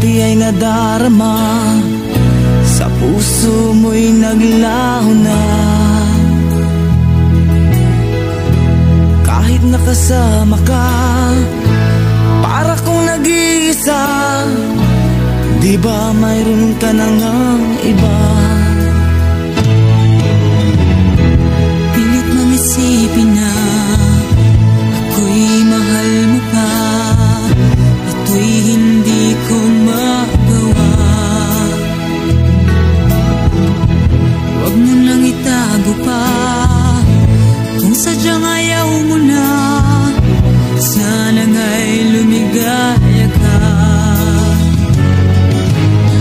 dati ay nadarama, sa puso mo'y naglaho na. Kahit nakasama ka, para kong nag-iisa. Di ba mayroon ka na ngang iba? Pilit mang isipin na ako'y mahal mo pa. Ito'y hindi ko magawa. Huwag mo nang itago pa. Kung sadyang ayaw mo na, sana nga'y lumigaya ka.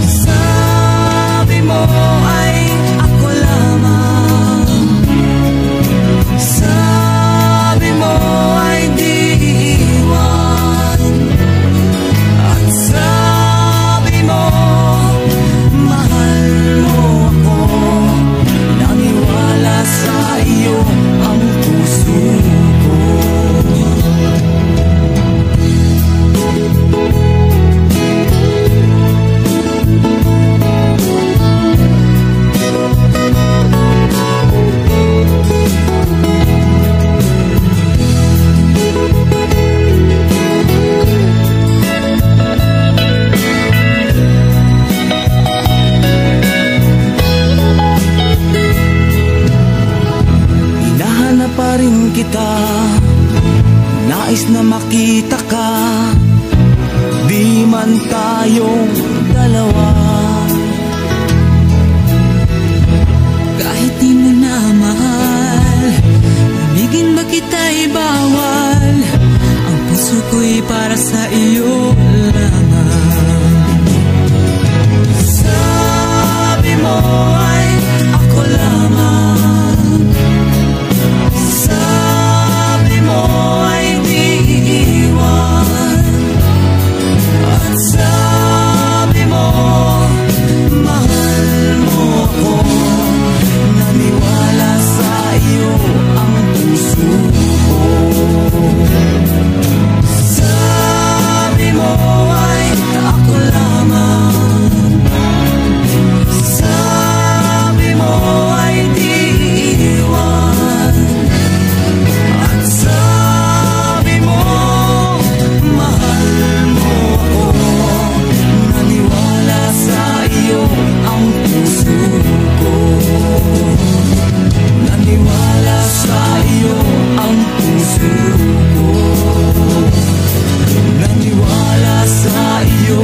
Sabi mo ay ako lamang, sabi mo ay di iwan, at sabi mo mahal mo ako. Naniwala sa iyo ang puso ko. Hinahanap pa rin kita, nais na makita ka. Di man tayong dalawa, kahit di mo na mahal, ibigin ba kita'y bawal. Ang puso ko'y para sa iyo lamang. sabi mo ay ako lamang, sabi mo ay di iwan, at sabi mo mahal mo ako. Naniwala sa iyo ang puso ko. Sabi mo ay ako lamang, sabi mo ay di iwan, at sabi mo mahal mo ako. Naniwala sa iyo ang puso ko. Naniwala sa iyo ang puso ko. Naniwala sa iyo.